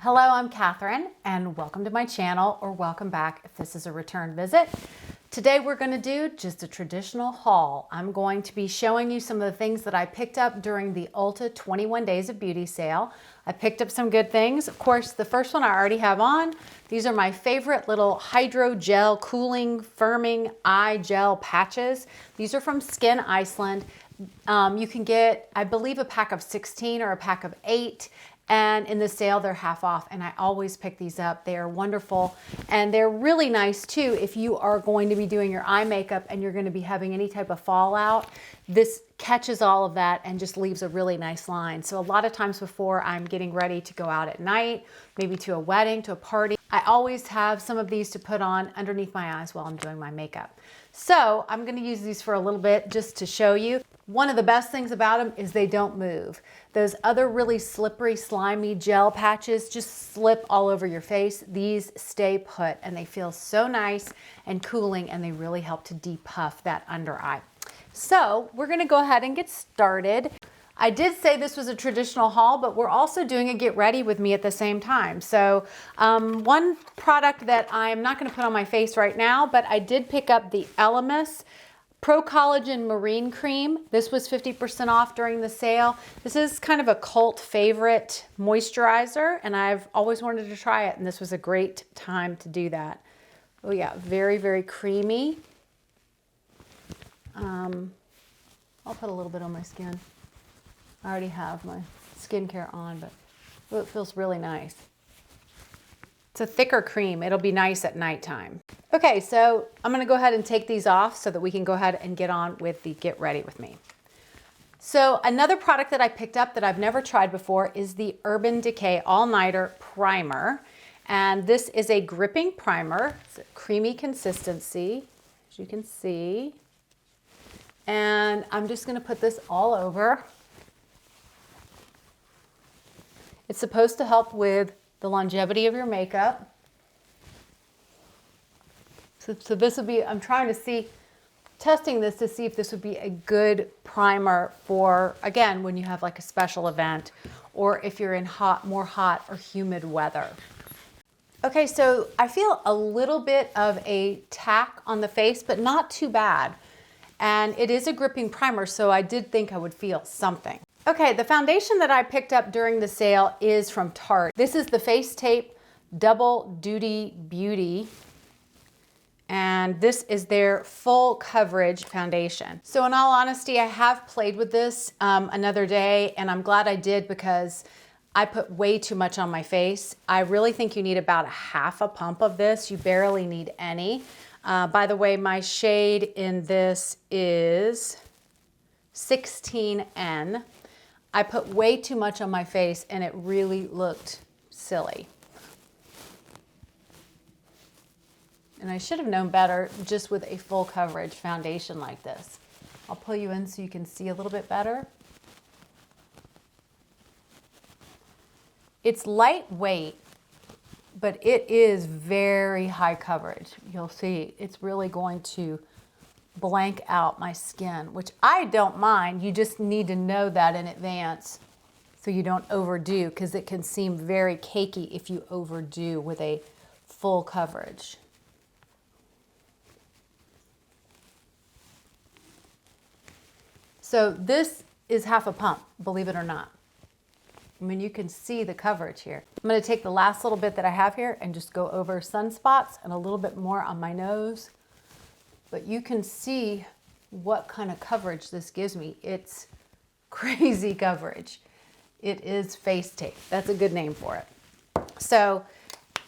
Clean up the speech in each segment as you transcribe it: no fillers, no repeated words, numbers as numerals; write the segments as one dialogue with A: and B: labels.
A: Hello, I'm Catherine and welcome to my channel, or welcome back if this is a return visit. Today we're going to do just a traditional haul. I'm going to be showing you some of the things that I picked up during the Ulta 21 Days of Beauty sale. I picked up some good things. Of course, the first one I already have on. These are my favorite little hydro gel cooling firming eye gel patches. These are from Skyn, Iceland. You can get, I believe, a pack of 16 or a pack of 8. And in the sale, they're half off, and I always pick these up. They are wonderful, and they're really nice too if you are going to be doing your eye makeup and you're going to be having any type of fallout. This catches all of that and just leaves a really nice line. So a lot of times before I'm getting ready to go out at night, maybe to a wedding, to a party, I always have some of these to put on underneath my eyes while I'm doing my makeup. So I'm going to use these for a little bit just to show you. One of the best things about them is they don't move. Those other really slippery, slimy gel patches just slip all over your face. These stay put and they feel so nice and cooling, and they really help to depuff that under eye. So we're going to go ahead and get started. I did say this was a traditional haul, but we're also doing a get ready with me at the same time. So one product that I'm not going to put on my face right now, but I did pick up the Elemis Pro-Collagen Marine Cream. This was 50% off during the sale. This is kind of a cult favorite moisturizer, and I've always wanted to try it, and this was a great time to do that. Oh yeah, very, very creamy. I'll put a little bit on my skin. I already have my skincare on, but it feels really nice. It's a thicker cream. It'll be nice at nighttime. Okay, so I'm gonna go ahead and take these off so that we can go ahead and get on with the get ready with me. So another product that I picked up that I've never tried before is the Urban Decay All Nighter Primer. And this is a gripping primer. It's a creamy consistency, as you can see. And I'm just gonna put this all over. It's supposed to help with the longevity of your makeup. So this would be, I'm trying to see, testing this to see if this would be a good primer for, again, when you have like a special event, or if you're in more hot or humid weather. Okay, so I feel a little bit of a tack on the face, but not too bad. And it is a gripping primer, so I did think I would feel something. Okay, the foundation that I picked up during the sale is from Tarte. This is the Face Tape Double Duty Beauty, and this is their full coverage foundation. So in all honesty, I have played with this another day, and I'm glad I did because I put way too much on my face. I really think you need about half a pump of this. You barely need any. By the way, my shade in this is 16N. I put way too much on my face and it really looked silly. And I should have known better just with a full coverage foundation like this. I'll pull you in so you can see a little bit better. It's lightweight, but it is very high coverage. You'll see it's really going to blank out my skin, which I don't mind. You just need to know that in advance so you don't overdo, because it can seem very cakey if you overdo with a full coverage. So this is half a pump, believe it or not. I mean, you can see the coverage here. I'm going to take the last little bit that I have here and just go over sunspots and a little bit more on my nose. But you can see what kind of coverage this gives me. It's crazy coverage. It is face tape. That's a good name for it. So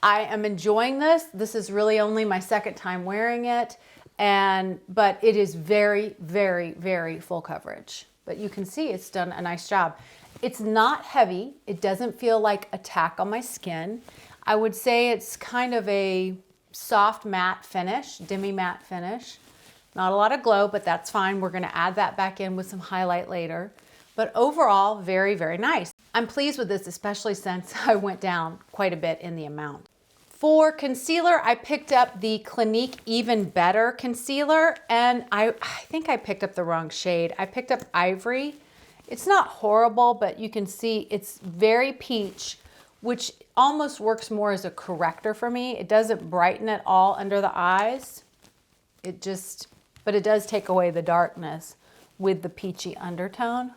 A: I am enjoying this. This is really only my second time wearing it, but it is very, very, very full coverage. But you can see it's done a nice job. It's not heavy. It doesn't feel like a tack on my skin. I would say it's kind of a soft matte finish, demi matte finish. Not a lot of glow, but that's fine. We're gonna add that back in with some highlight later. But overall, very, very nice. I'm pleased with this, especially since I went down quite a bit in the amount. For concealer, I picked up the Clinique Even Better concealer, and I think I picked up the wrong shade. I picked up Ivory. It's not horrible, but you can see it's very peach which almost works more as a corrector for me. It doesn't brighten at all under the eyes. But it does take away the darkness with the peachy undertone.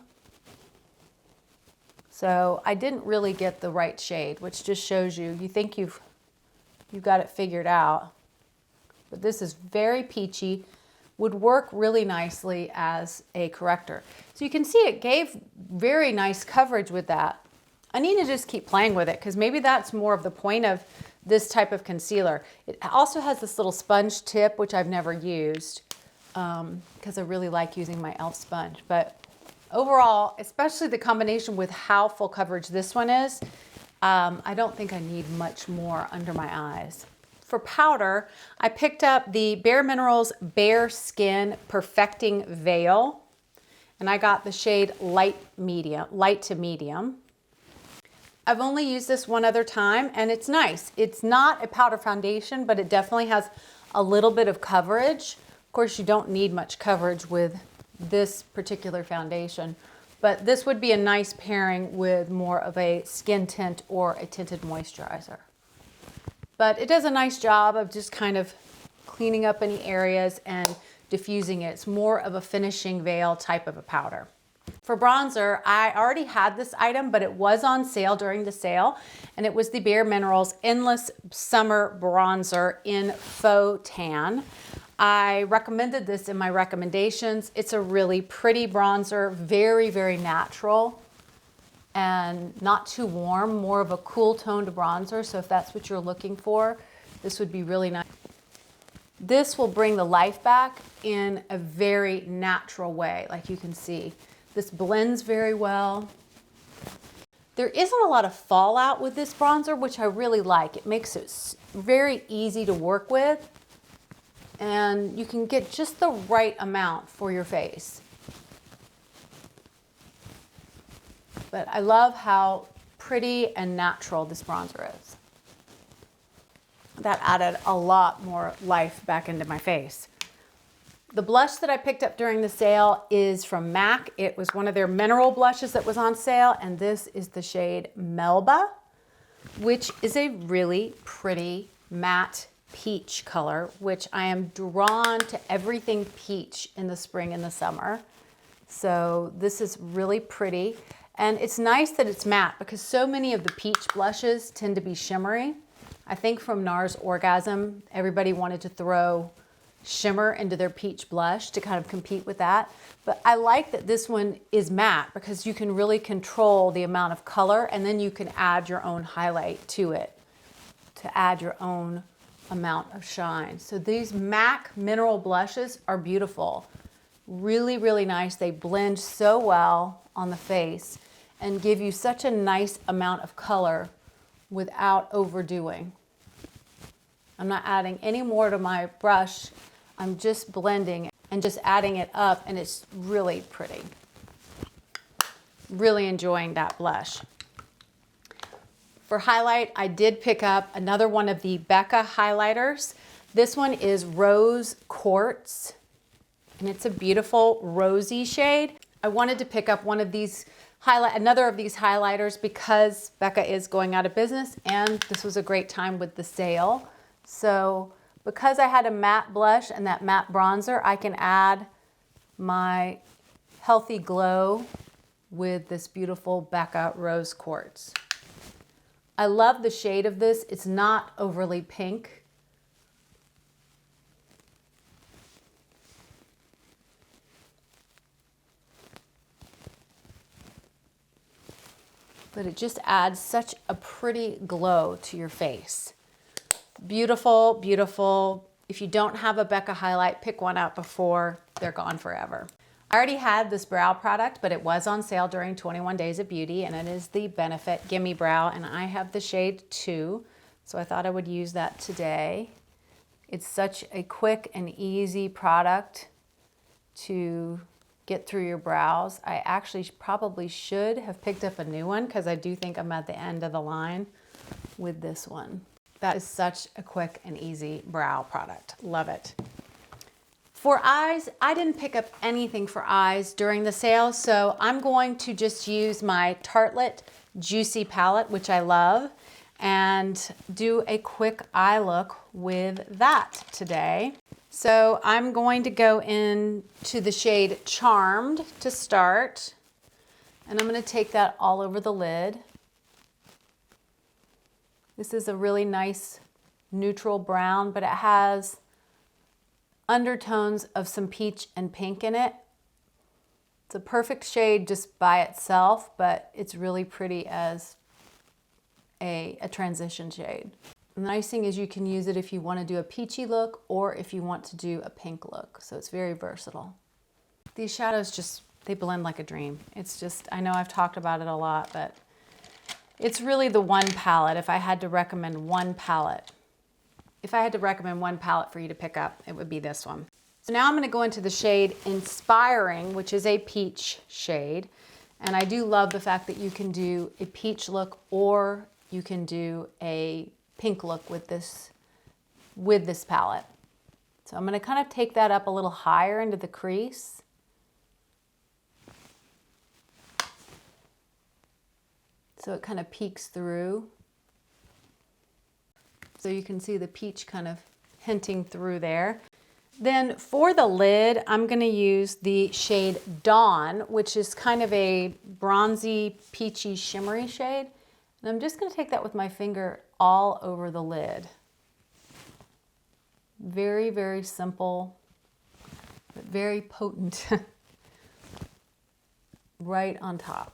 A: So I didn't really get the right shade, which just shows you think you've got it figured out. But this is very peachy, would work really nicely as a corrector. So you can see it gave very nice coverage with that. I need to just keep playing with it because maybe that's more of the point of this type of concealer. It also has this little sponge tip, which I've never used because I really like using my e.l.f. sponge. But overall, especially the combination with how full coverage this one is, I don't think I need much more under my eyes. For powder, I picked up the Bareminerals Bare Skin Perfecting Veil, and I got the shade light to medium. I've only used this one other time, and it's nice. It's not a powder foundation, but it definitely has a little bit of coverage. Of course, you don't need much coverage with this particular foundation, but this would be a nice pairing with more of a skin tint or a tinted moisturizer. But it does a nice job of just kind of cleaning up any areas and diffusing it. It's more of a finishing veil type of a powder. For bronzer, I already had this item, but it was on sale during the sale, and it was the Bareminerals Endless Summer Bronzer in Faux Tan. I recommended this in my recommendations. It's a really pretty bronzer, very, very natural and not too warm, more of a cool toned bronzer. So if that's what you're looking for, this would be really nice. This will bring the life back in a very natural way, like you can see. This blends very well. There isn't a lot of fallout with this bronzer, which I really like. It makes it very easy to work with, and you can get just the right amount for your face. But I love how pretty and natural this bronzer is. That added a lot more life back into my face. The blush that I picked up during the sale is from MAC. It was one of their mineral blushes that was on sale, and this is the shade Melba, which is a really pretty matte peach color, which I am drawn to everything peach in the spring and the summer. So this is really pretty. And it's nice that it's matte because so many of the peach blushes tend to be shimmery. I think from NARS Orgasm, everybody wanted to throw shimmer into their peach blush to kind of compete with that. But I like that this one is matte because you can really control the amount of color, and then you can add your own highlight to it to add your own amount of shine. So these MAC mineral blushes are beautiful. Really, really nice. They blend so well on the face and give you such a nice amount of color without overdoing. I'm not adding any more to my brush. I'm just blending and just adding it up, and it's really pretty. Really enjoying that blush. For highlight, I did pick up another one of the Becca highlighters. This one is Rose Quartz, and it's a beautiful rosy shade. I wanted to pick up one of these another of these highlighters because Becca is going out of business, and this was a great time with the sale. So because I had a matte blush and that matte bronzer, I can add my Healthy Glow with this beautiful Becca Rose Quartz. I love the shade of this. It's not overly pink. But it just adds such a pretty glow to your face. Beautiful, beautiful. If you don't have a Becca highlight, pick one up before they're gone forever. I already had this brow product, but it was on sale during 21 Days of Beauty, and it is the Benefit Gimme Brow, and I have the shade 2, so I thought I would use that today. It's such a quick and easy product to get through your brows. I actually probably should have picked up a new one because I do think I'm at the end of the line with this one. That is such a quick and easy brow product. Love it. For eyes, I didn't pick up anything for eyes during the sale, so I'm going to just use my Tartelette Juicy palette, which I love. and do a quick eye look with that today. So I'm going to go into the shade Charmed to start, and I'm going to take that all over the lid. This is a really nice neutral brown, but it has undertones of some peach and pink in it. It's a perfect shade just by itself, but it's really pretty as a transition shade. The nice thing is you can use it if you want to do a peachy look or if you want to do a pink look. So it's very versatile. These shadows just, they blend like a dream. It's just, I know I've talked about it a lot, but it's really the one palette. If I had to recommend one palette, for you to pick up, it would be this one. So now I'm going to go into the shade Inspiring, which is a peach shade. And I do love the fact that you can do a peach look or you can do a pink look with this palette. So I'm going to kind of take that up a little higher into the crease. So it kind of peeks through. So you can see the peach kind of hinting through there. Then for the lid, I'm going to use the shade Dawn, which is kind of a bronzy, peachy, shimmery shade. And I'm just going to take that with my finger all over the lid. Very, very simple, but very potent. Right on top.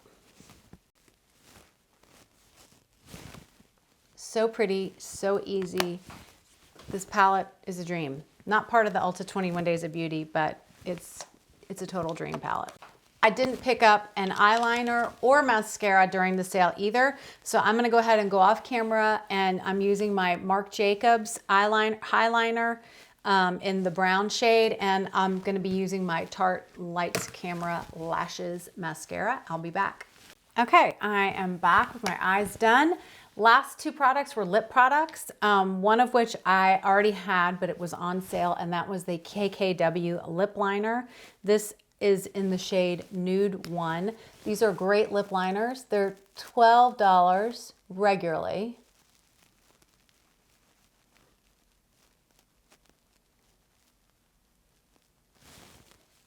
A: So pretty, so easy. This palette is a dream. Not part of the Ulta 21 Days of Beauty, but it's a total dream palette. I didn't pick up an eyeliner or mascara during the sale either, so I'm gonna go ahead and go off camera, and I'm using my Marc Jacobs Highliner in the brown shade, and I'm gonna be using my Tarte Lights Camera Lashes Mascara. I'll be back. Okay, I am back with my eyes done. Last two products were lip products, one of which I already had, but it was on sale, and that was the KKW Lip Liner. This is in the shade Nude 1. These are great lip liners. They're $12 regularly.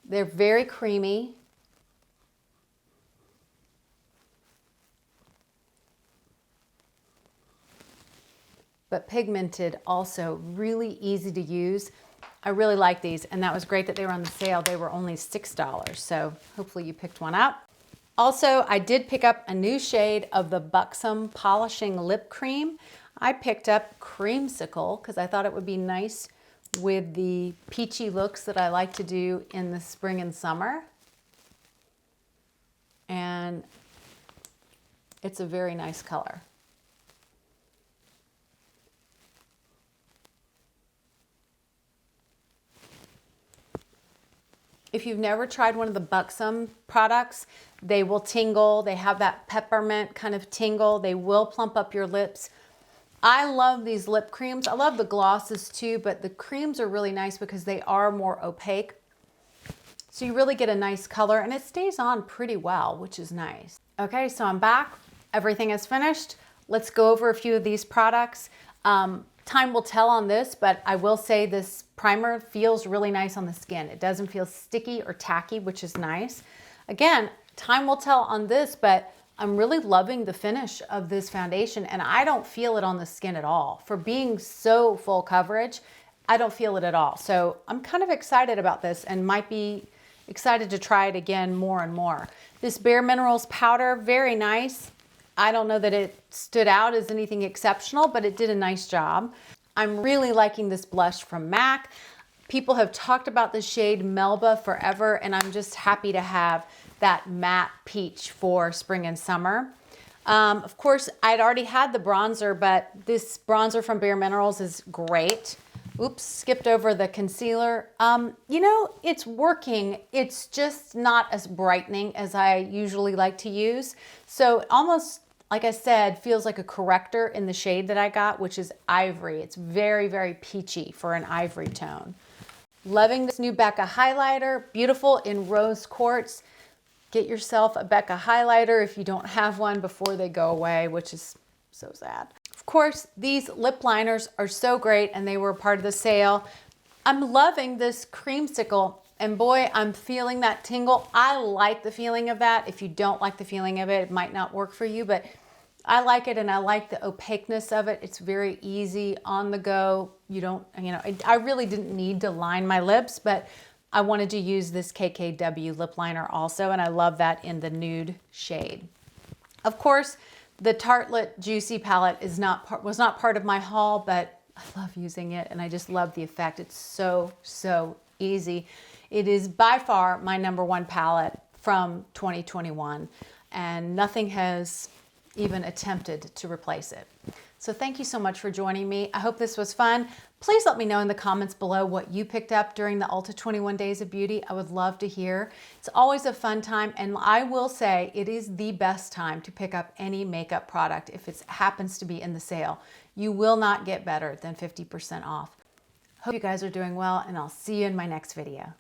A: They're very creamy. But pigmented, also really easy to use. I really like these, and that was great that they were on the sale. They were only $6, so hopefully you picked one up. Also, I did pick up a new shade of the Buxom Polishing Lip Cream. I picked up Creamsicle because I thought it would be nice with the peachy looks that I like to do in the spring and summer. And it's a very nice color. If you've never tried one of the Buxom products, they will tingle. They have that peppermint kind of tingle. They will plump up your lips. I love these lip creams. I love the glosses too, but the creams are really nice because they are more opaque. So you really get a nice color, and it stays on pretty well, which is nice. Okay, so I'm back. Everything is finished. Let's go over a few of these products. Time will tell on this, but I will say this primer feels really nice on the skin. It doesn't feel sticky or tacky, which is nice. Again, time will tell on this, but I'm really loving the finish of this foundation, and I don't feel it on the skin at all. For being so full coverage, I don't feel it at all. So I'm kind of excited about this and might be excited to try it again more and more. This Bareminerals powder, very nice. I don't know that it stood out as anything exceptional, but it did a nice job. I'm really liking this blush from MAC. People have talked about the shade Melba forever, and I'm just happy to have that matte peach for spring and summer. Of course, I'd already had the bronzer, but this bronzer from Bareminerals is great. Oops, skipped over the concealer. You know, it's working. It's just not as brightening as I usually like to use. So almost, like I said, feels like a corrector in the shade that I got, which is Ivory. It's very, very peachy for an ivory tone. Loving this new Becca Highlighter, beautiful in rose quartz. Get yourself a Becca Highlighter if you don't have one before they go away, which is so sad. Of Of course, these lip liners are so great and they were part of the sale. I'm loving this creamsicle, and boy, I'm feeling that tingle. I like the feeling of that. If you don't like the feeling of it, it might not work for you, but I like it, and I like the opaqueness of it. It's very easy on the go. You don't, I really didn't need to line my lips, but I wanted to use this KKW lip liner also, and I love that in the nude shade. Of course, the Tartelette Juicy palette was not part of my haul, but I love using it, and I just love the effect. It's so, so easy. It is by far my #1 palette from 2021, and nothing has even attempted to replace it. So thank you so much for joining me. I hope this was fun. Please let me know in the comments below what you picked up during the Ulta 21 Days of Beauty. I would love to hear. It's always a fun time, and I will say it is the best time to pick up any makeup product if it happens to be in the sale. You will not get better than 50% off. Hope you guys are doing well, and I'll see you in my next video.